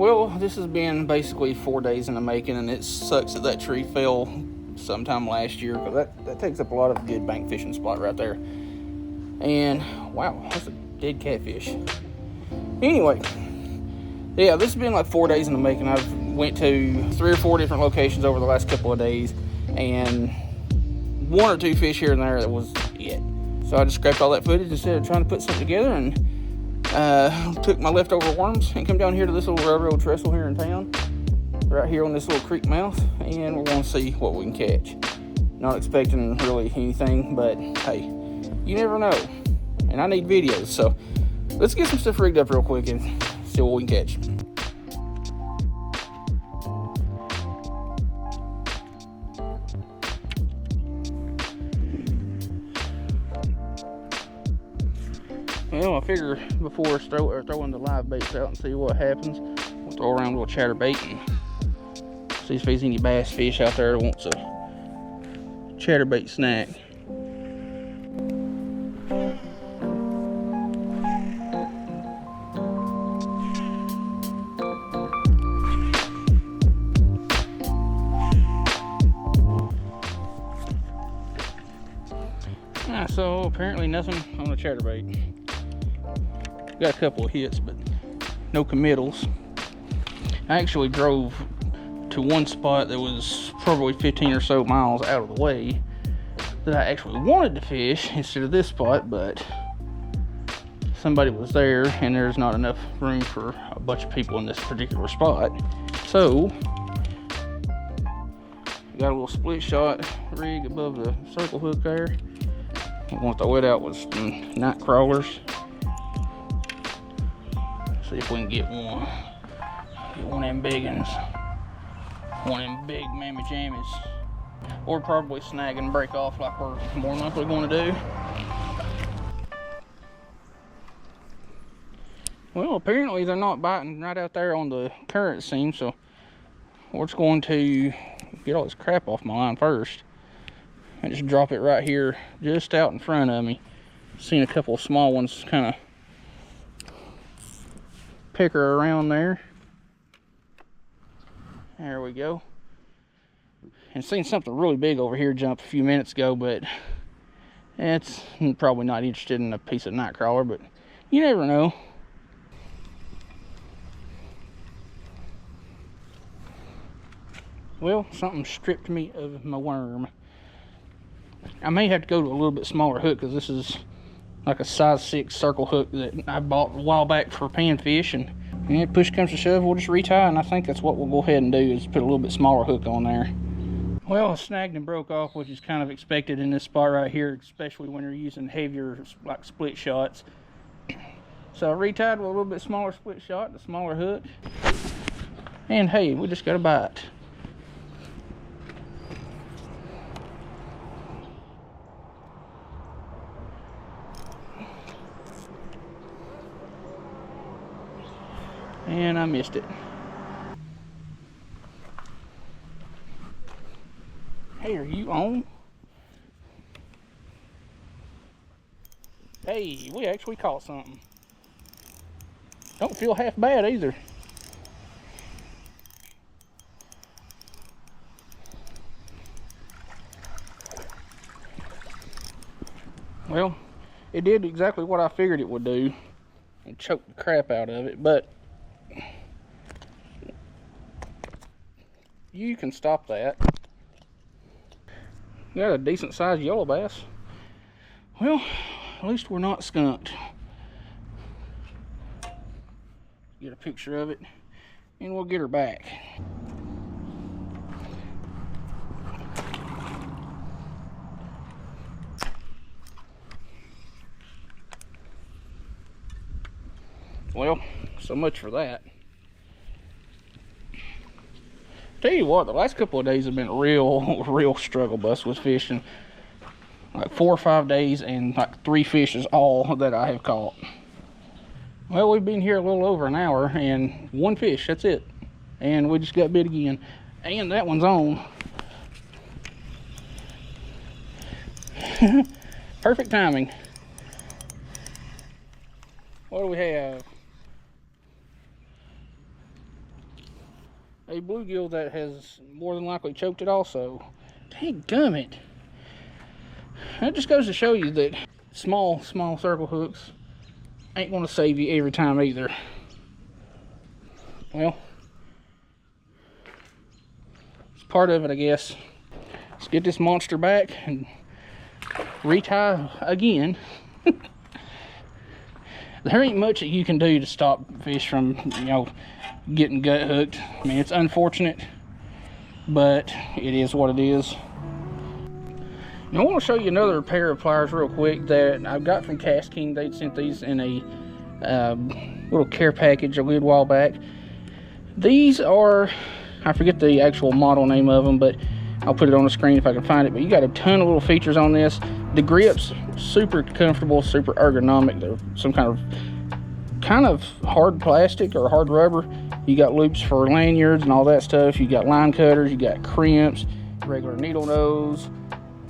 Well, this has been basically 4 days in the making, and it sucks that tree fell sometime last year, because that takes up a lot of a good bank fishing spot right there. And wow, that's a dead catfish. Anyway, yeah, this has been like 4 days in the making. I've went to 3 or 4 different locations over the last couple of days, and 1 or 2 fish here and there, that was it. So I just scrapped all that footage instead of trying to put something together, and took my leftover worms and come down here to this little railroad trestle here in town, right here on this little creek mouth, and we're going to see what we can catch. Not expecting really anything, but hey, you never know. And I need videos, so let's get some stuff rigged up real quick and see what we can catch. Well, I figure before throwing the live baits out and see what happens, we'll throw around a little chatterbait and see if there's any bass fish out there that wants a chatterbait snack. So apparently nothing on the chatterbait. Got a couple of hits, but no committals. I actually drove to one spot that was probably 15 or so miles out of the way that I actually wanted to fish instead of this spot, but somebody was there and there's not enough room for a bunch of people in this particular spot. So got a little split shot rig above the circle hook there. I'm going to throw it out with some night crawlers. See if we can get one. Get one of them big ones. One of them big mammy jammies. Or probably snag and break off like we're more than likely going to do. Well, apparently they're not biting right out there on the current seam, so we're just going to get all this crap off my line first. And just drop it right here, just out in front of me. Seen a couple of small ones kind of picker around there. There we go. And seen something really big over here jump a few minutes ago, but it's probably not interested in a piece of night crawler, but you never know. Well, something stripped me of my worm. I may have to go to a little bit smaller hook, because this is like a size 6 circle hook that I bought a while back for panfish, and if push comes to shove, we'll just retie, and I think that's what we'll go ahead and do, is put a little bit smaller hook on there. Well, it snagged and broke off, which is kind of expected in this spot right here, especially when you're using heavier like split shots. So I retied with a little bit smaller split shot and a smaller hook, and hey, we just got a bite. And I missed it. Hey, are you on? Hey, we actually caught something. Don't feel half bad either. Well, it did exactly what I figured it would do and choked the crap out of it, but you can stop that. Got a decent sized yellow bass. Well, at least we're not skunked. Get a picture of it and we'll get her back. Well, so much for that. Tell you what, the last couple of days have been real struggle bus with fishing. Like 4 or 5 days and like 3 fish is all that I have caught. Well, we've been here a little over an hour and 1 fish, that's it. And we just got bit again. And that one's on. Perfect timing. What do we have? a bluegill that has more than likely choked it also. Dang gummit. That just goes to show you that small circle hooks ain't gonna save you every time either. Well, it's part of it, I guess. Let's get this monster back and retie again. There ain't much that you can do to stop fish from, you know, getting gut hooked. I mean, it's unfortunate, but it is what it is. Now, I want to show you another pair of pliers real quick that I've got from Cast King. They sent these in a little care package a good while back. These are, I forget the actual model name of them, but I'll put it on the screen if I can find it. But you got a ton of little features on this. The grips, super comfortable, super ergonomic. They're some kind of hard plastic or hard rubber. You got loops for lanyards and all that stuff. You got line cutters, you got crimps, regular needle nose,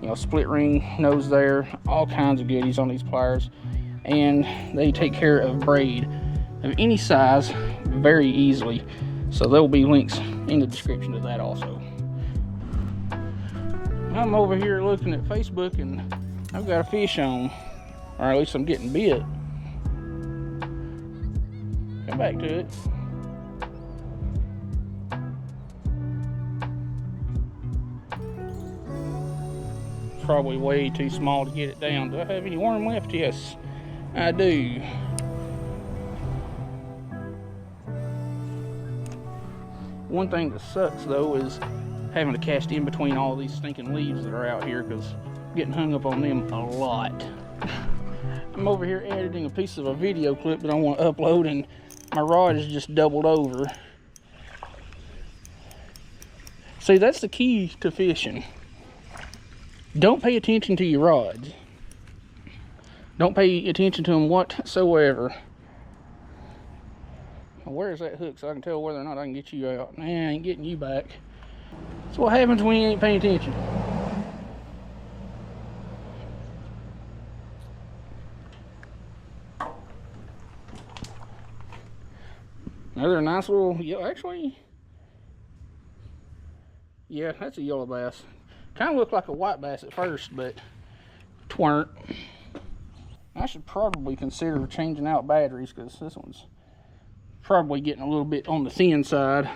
you know, split ring nose there, all kinds of goodies on these pliers. And they take care of braid of any size very easily. So there will be links in the description to that also. I'm over here looking at Facebook and I've got a fish on, or at least I'm getting bit. Come back to it. It's probably way too small to get it down. Do I have any worm left? Yes, I do. One thing that sucks though is having to cast in between all these stinking leaves that are out here, because I'm getting hung up on them a lot. I'm over here editing a piece of a video clip that I want to upload, and my rod is just doubled over. See, that's the key to fishing. Don't pay attention to your rods. Don't pay attention to them whatsoever. Where's that hook so I can tell whether or not I can get you out? Nah, I ain't getting you back. That's what happens when you ain't paying attention. Another nice little, actually, yeah, that's a yellow bass. Kind of looked like a white bass at first, but twernt. I should probably consider changing out batteries, because this one's probably getting a little bit on the thin side.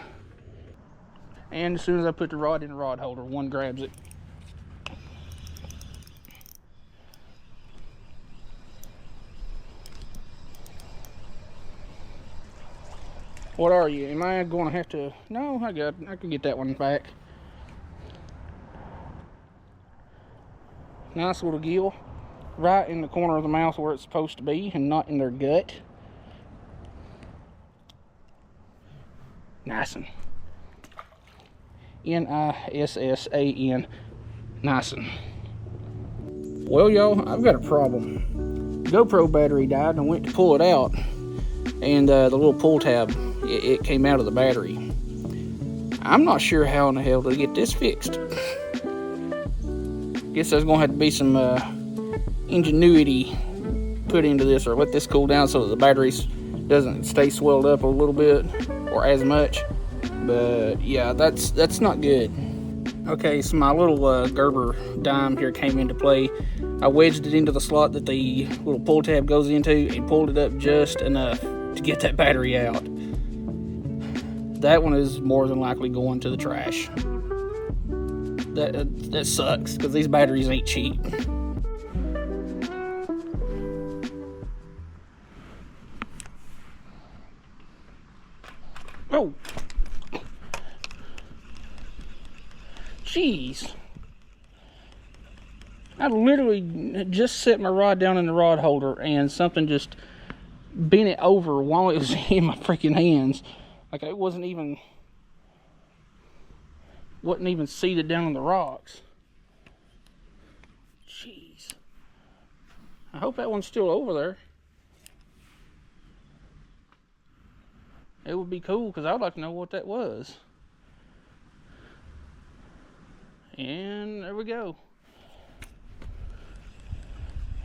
And as soon as I put the rod in the rod holder, one grabs it. What are you? Am I going to have to? No, I can get that one back. Nice little gill, right in the corner of the mouth where it's supposed to be, and not in their gut. Nice-un. N-I-S-S-A-N. Nice-un. Well, y'all, I've got a problem. GoPro battery died and I went to pull it out, and the little pull tab, it came out of the battery. I'm not sure how in the hell to get this fixed. Guess there's gonna have to be some ingenuity put into this, or let this cool down so that the battery doesn't stay swelled up a little bit or as much. But yeah, that's not good. Okay, so my little Gerber dime here came into play. I wedged it into the slot that the little pull tab goes into and pulled it up just enough to get that battery out. That one is more than likely going to the trash. That sucks, because these batteries ain't cheap. Oh! Jeez. I literally just set my rod down in the rod holder and something just bent it over while it was in my freaking hands. Like it wasn't even seated down on the rocks. Jeez. I hope that one's still over there. It would be cool, because I'd like to know what that was. And there we go.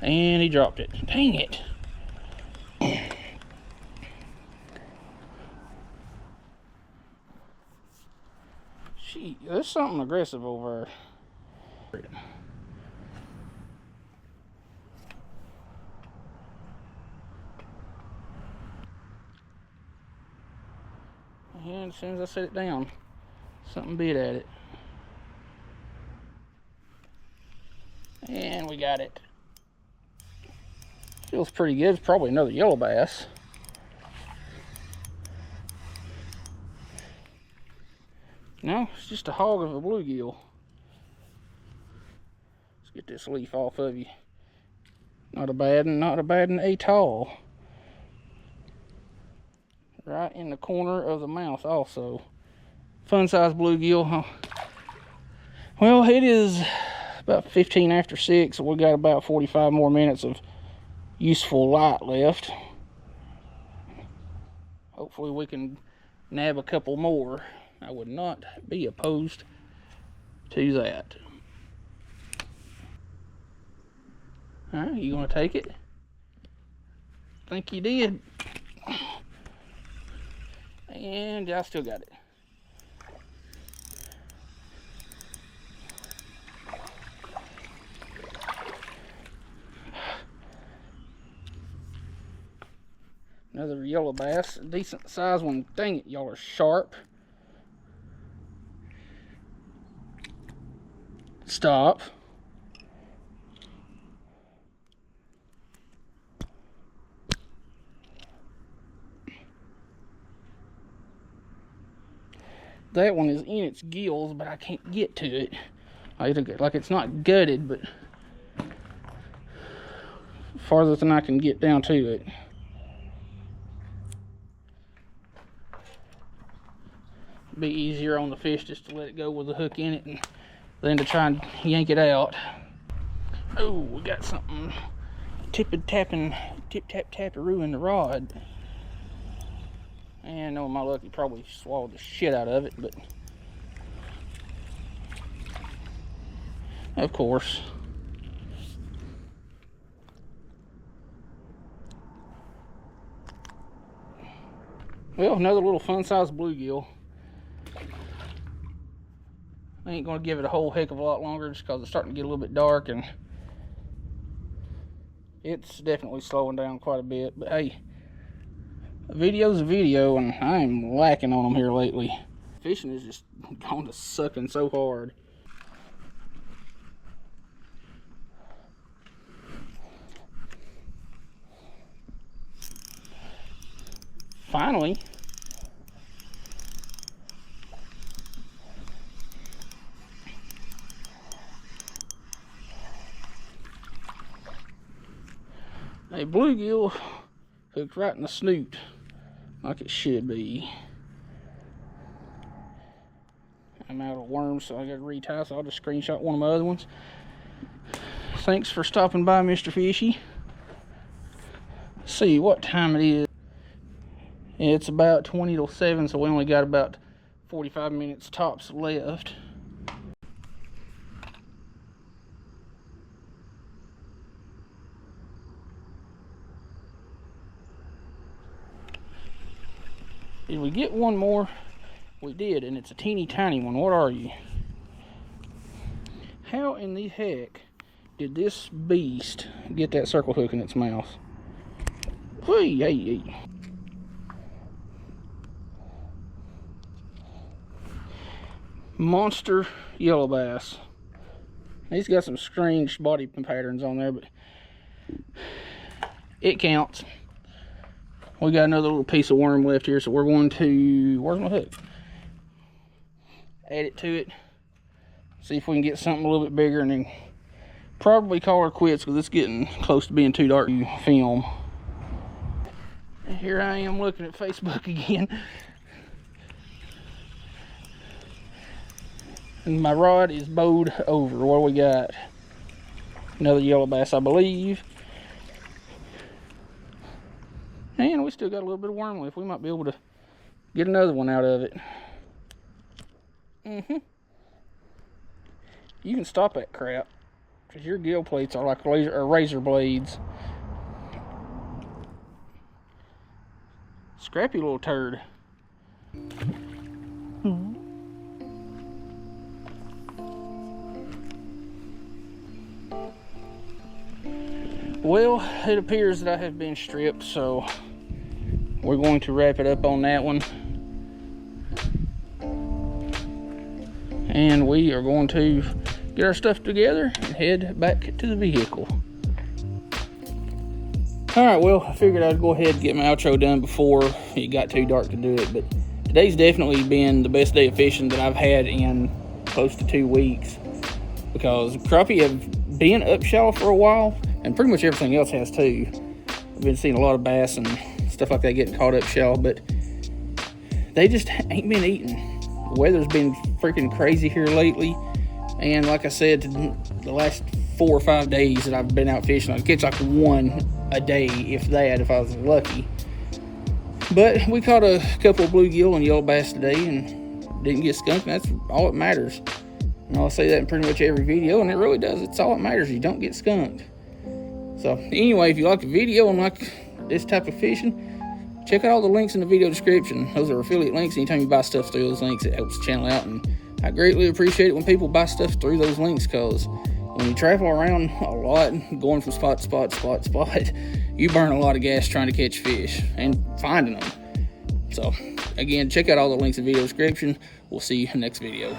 And he dropped it. Dang it. Gee, there's something aggressive over there. And as soon as I set it down, something bit at it. And we got it. Feels pretty good. It's probably another yellow bass. No, it's just a hog of a bluegill. Let's get this leaf off of you. Not a bad one at all. Right in the corner of the mouth also. Fun size bluegill, huh? Well, it is about 15 after 6, so we got about 45 more minutes of useful light left. Hopefully we can nab a couple more. I would not be opposed to that. Alright, you gonna take it? Think you did. And I still got it. Another yellow bass, a decent size one. Dang it, y'all are sharp. Stop. That one is in its gills, but I can't get to it. Like it's not gutted, but farther than I can get down to it. Be easier on the fish just to let it go with the hook in it and then to try and yank it out. Oh, we got something tip-tap-taparoo in the rod. And knowing my luck, he probably swallowed the shit out of it, but of course. Well, another little fun-sized bluegill. I ain't gonna give it a whole heck of a lot longer just because it's starting to get a little bit dark and it's definitely slowing down quite a bit. But hey, a video's a video, and I'm lacking on them here lately. Fishing is just going to sucking so hard. Finally. A bluegill hooked right in the snoot, like it should be. I'm out of worms, so I got to retie, so I'll just screenshot one of my other ones. Thanks for stopping by, Mr. Fishy. Let's see what time it is. It's about 20 till 7, so we only got about 45 minutes tops left. Did we get one more? We did, and it's a teeny tiny one. What are you? How in the heck did this beast get that circle hook in its mouth? Hey, hey, hey. Monster yellow bass. He's got some strange body patterns on there, but it counts. We got another little piece of worm left here, so we're going to, where's my hook? Add it to it. See if we can get something a little bit bigger, and then probably call her quits because it's getting close to being too dark to film. And here I am looking at Facebook again. And my rod is bowed over. What do we got? Another yellow bass, I believe. And we still got a little bit of worm left. We might be able to get another one out of it. You can stop that crap, because your gill plates are like razor blades. Scrappy little turd. Well, it appears that I have been stripped, so we're going to wrap it up on that one. And we are going to get our stuff together and head back to the vehicle. Alright, well, I figured I'd go ahead and get my outro done before it got too dark to do it, but today's definitely been the best day of fishing that I've had in close to 2 weeks, because crappie have been up shallow for a while, and pretty much everything else has too. I've been seeing a lot of bass and stuff like that getting caught up shallow, but they just ain't been eating. The weather's been freaking crazy here lately, and like I said, the last 4 or 5 days that I've been out fishing, I'd catch like one a day, if that, if I was lucky. But we caught a couple of bluegill and yellow bass today and didn't get skunked, and that's all that matters. And I'll say that in pretty much every video, and it really does. It's all that matters. You don't get skunked. So anyway, if you like the video and like this type of fishing, check out all the links in the video description. Those are affiliate links. Anytime you buy stuff through those links, it helps the channel out, and I greatly appreciate it when people buy stuff through those links, because when you travel around a lot, going from spot to spot to spot to spot, you burn a lot of gas trying to catch fish and finding them. So again, check out all the links in the video description. We'll see you in the next video.